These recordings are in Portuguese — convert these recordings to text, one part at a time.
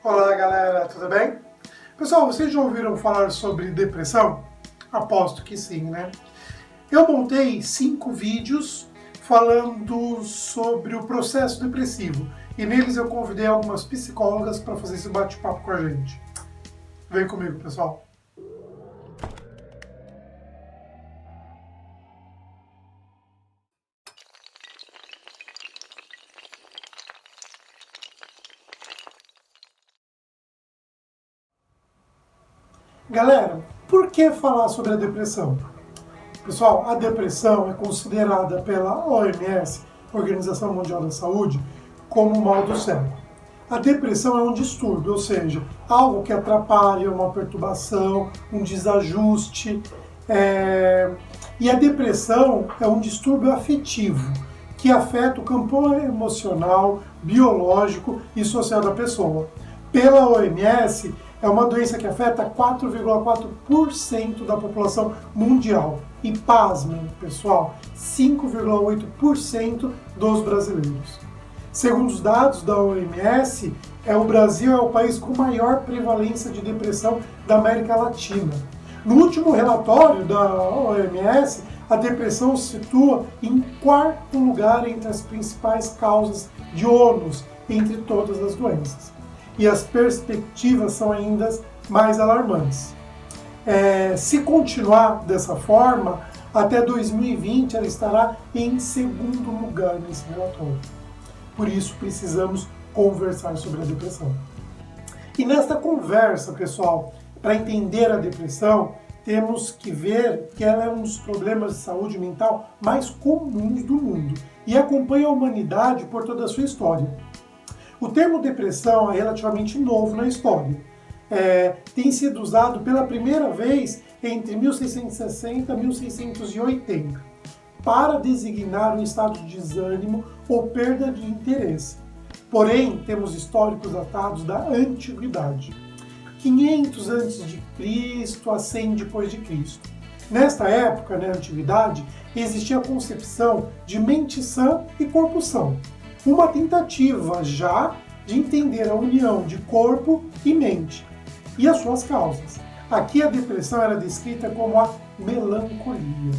Olá galera, tudo bem? Pessoal, vocês já ouviram falar sobre depressão? Aposto que sim, né? Eu montei 5 vídeos falando sobre o processo depressivo e neles eu convidei algumas psicólogas para fazer esse bate-papo com a gente. Vem comigo, pessoal. Galera, por que falar sobre a depressão? Pessoal, a depressão é considerada pela OMS, Organização Mundial da Saúde, como o mal do século. A depressão é um distúrbio, ou seja, algo que atrapalha, uma perturbação, um desajuste. E a depressão é um distúrbio afetivo, que afeta o campo emocional, biológico e social da pessoa. Pela OMS, é uma doença que afeta 4,4% da população mundial. E pasmem, pessoal, 5,8% dos brasileiros. Segundo os dados da OMS, o Brasil é o país com maior prevalência de depressão da América Latina. No último relatório da OMS, a depressão se situa em 4º lugar entre as principais causas de ônus entre todas as doenças. E as perspectivas são ainda mais alarmantes. Se continuar dessa forma, até 2020 ela estará em 2º lugar nesse relatório. Por isso precisamos conversar sobre a depressão. E nesta conversa, pessoal, para entender a depressão, temos que ver que ela é um dos problemas de saúde mental mais comuns do mundo e acompanha a humanidade por toda a sua história. O termo depressão é relativamente novo na história. Tem sido usado pela primeira vez entre 1660 e 1680 para designar um estado de desânimo ou perda de interesse. Porém, temos históricos datados da Antiguidade, 500 a.C. a 100 d.C. Nesta época, na Antiguidade, existia a concepção de mente sã e corpo são, uma tentativa já de entender a união de corpo e mente e as suas causas. Aqui a depressão era descrita como a melancolia.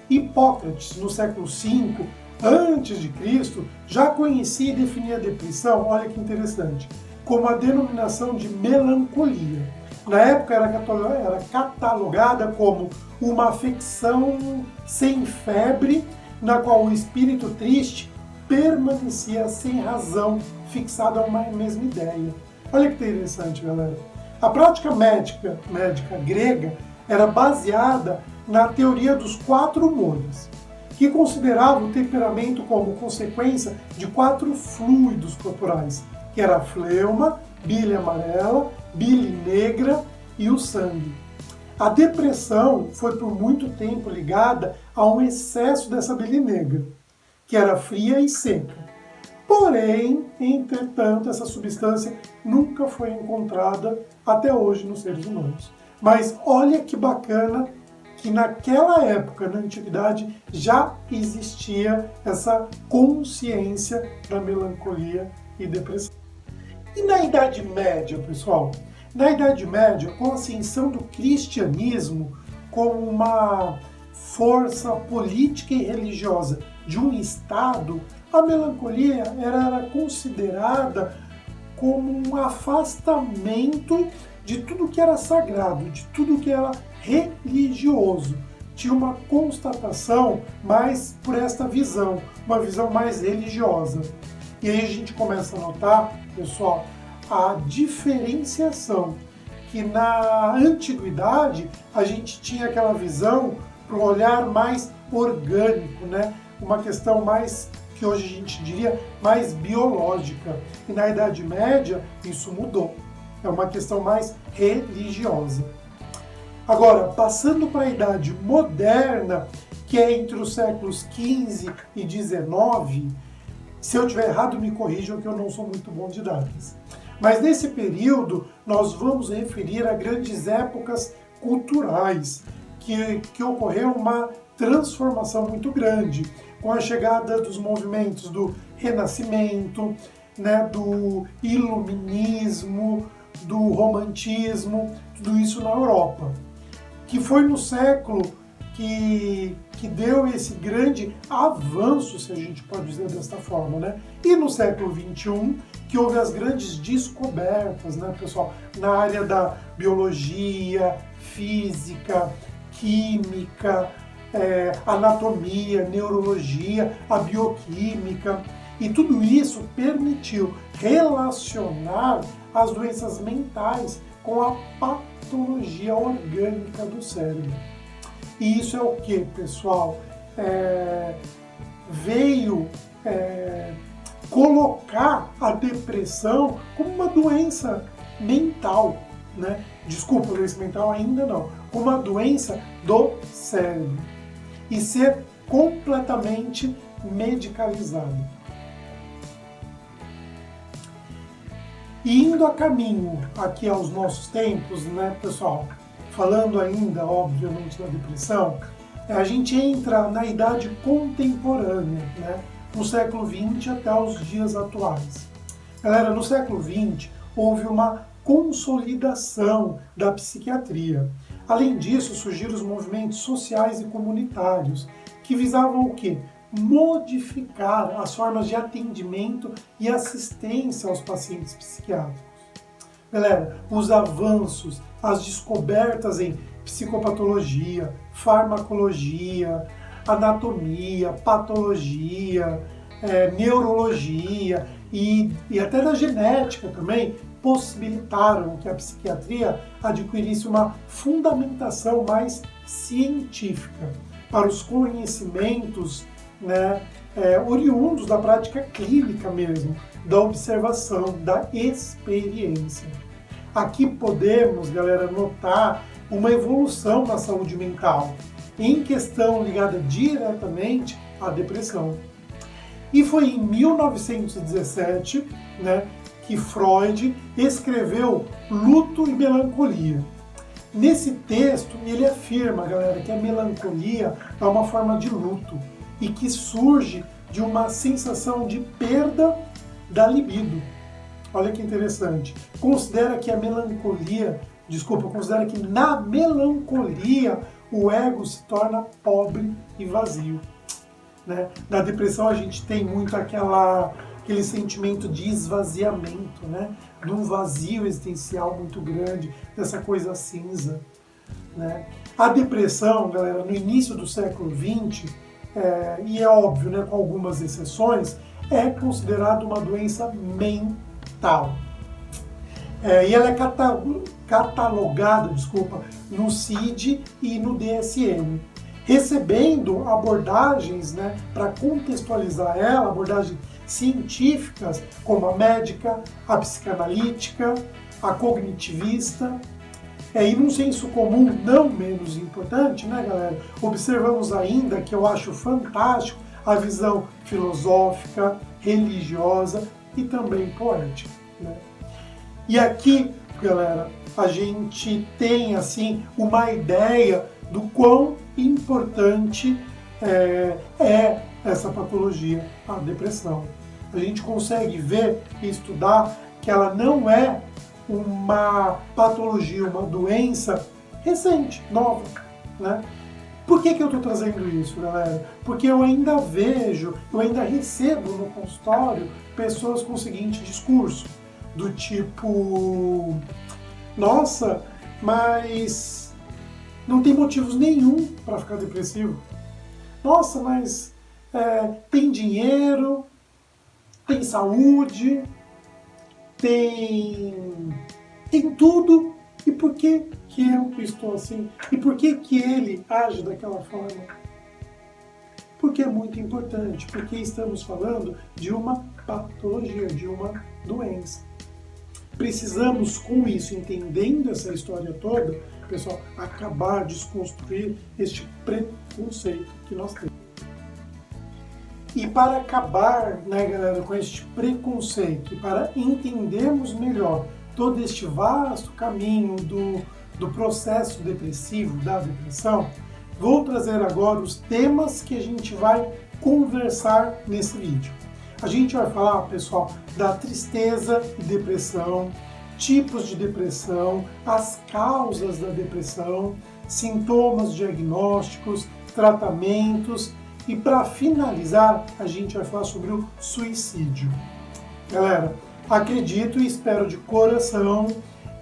Hipócrates, no século V a.C., já conhecia e definia a depressão, olha que interessante, como a denominação de melancolia. Na época era catalogada como uma afecção sem febre, na qual o espírito triste permanecia sem razão, fixado a uma mesma ideia. Olha que interessante, galera. A prática médica grega era baseada na teoria dos 4 humores, que considerava o temperamento como consequência de 4 fluidos corporais, que era a fleuma, bile amarela, bile negra e o sangue. A depressão foi por muito tempo ligada a um excesso dessa bile negra, que era fria e seca. Porém, entretanto, essa substância nunca foi encontrada até hoje nos seres humanos. Mas olha que bacana que naquela época, na Antiguidade, já existia essa consciência da melancolia e depressão. E na Idade Média, pessoal? Na Idade Média, com a ascensão do cristianismo como uma força política e religiosa de um Estado, a melancolia era considerada como um afastamento de tudo que era sagrado, de tudo que era religioso. Tinha uma constatação mais por esta visão, uma visão mais religiosa. E aí a gente começa a notar, pessoal, a diferenciação, que na antiguidade a gente tinha aquela visão para um olhar mais orgânico, né? Uma questão mais, que hoje a gente diria, mais biológica. E na Idade Média isso mudou. É uma questão mais religiosa. Agora, passando para a Idade Moderna, que é entre os séculos XV e XIX, se eu estiver errado, me corrijam que eu não sou muito bom de datas. Mas nesse período, nós vamos referir a grandes épocas culturais, que ocorreu uma transformação muito grande, com a chegada dos movimentos do Renascimento, né, do iluminismo, do romantismo, tudo isso na Europa, que foi no século que deu esse grande avanço, se a gente pode dizer desta forma, né? E no século XXI, que houve as grandes descobertas, né, pessoal, na área da biologia, física, química, anatomia, neurologia, a bioquímica, e tudo isso permitiu relacionar as doenças mentais com a patologia orgânica do cérebro. E isso é o que, pessoal? Veio colocar a depressão como uma doença mental, né? Desculpa, doença mental ainda não, como uma doença do cérebro e ser completamente medicalizada. E indo a caminho aqui aos nossos tempos, né, pessoal? Falando ainda, obviamente, da depressão, a gente entra na idade contemporânea, né? No século XX até os dias atuais. Galera, no século XX houve uma consolidação da psiquiatria. Além disso, surgiram os movimentos sociais e comunitários, que visavam o quê? Modificar as formas de atendimento e assistência aos pacientes psiquiátricos. Galera, os avanços, as descobertas em psicopatologia, farmacologia, anatomia, patologia, neurologia e até da genética também possibilitaram que a psiquiatria adquirisse uma fundamentação mais científica para os conhecimentos, né, oriundos da prática clínica mesmo, da observação, da experiência. Aqui podemos, galera, notar uma evolução na saúde mental, em questão ligada diretamente à depressão. E foi em 1917, né, que Freud escreveu Luto e Melancolia. Nesse texto, ele afirma, galera, que a melancolia é uma forma de luto e que surge de uma sensação de perda da libido. Olha que interessante. Considera que na melancolia o ego se torna pobre e vazio, né? Na depressão a gente tem muito aquele sentimento de esvaziamento, né? De um vazio existencial muito grande, dessa coisa cinza, né? A depressão, galera, no início do século XX, e é óbvio, né, com algumas exceções, é considerada uma doença mental. E ela é catalogada, no CID e no DSM, recebendo abordagens, né, para contextualizar ela, abordagens científicas como a médica, a psicanalítica, a cognitivista. E num senso comum não menos importante, né, galera, observamos ainda, que eu acho fantástico, a visão filosófica, religiosa e também poética, né? E aqui, galera, a gente tem, assim, uma ideia do quão importante é essa patologia, a depressão. A gente consegue ver e estudar que ela não é uma patologia, uma doença recente, nova, né? Por que eu estou trazendo isso, galera? Porque eu ainda recebo no consultório pessoas com o seguinte discurso, do tipo: nossa, mas não tem motivos nenhum para ficar depressivo. Nossa, mas tem dinheiro, tem saúde, tem tudo, e por que eu estou assim? E por que ele age daquela forma? Porque é muito importante, porque estamos falando de uma patologia, de uma doença. Precisamos, com isso, entendendo essa história toda, pessoal, acabar, desconstruir este preconceito que nós temos. E para acabar, né, galera, com este preconceito, e para entendermos melhor todo este vasto caminho do processo depressivo, da depressão, vou trazer agora os temas que a gente vai conversar nesse vídeo. A gente vai falar, pessoal, da tristeza e depressão, tipos de depressão, as causas da depressão, sintomas diagnósticos, tratamentos e, para finalizar, a gente vai falar sobre o suicídio. Galera, acredito e espero de coração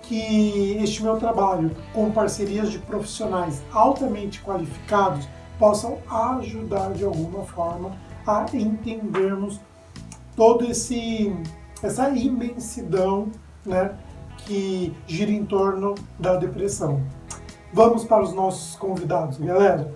que este meu trabalho, com parcerias de profissionais altamente qualificados, possam ajudar de alguma forma a entendermos todo essa imensidão, né, que gira em torno da depressão. Vamos para os nossos convidados, galera.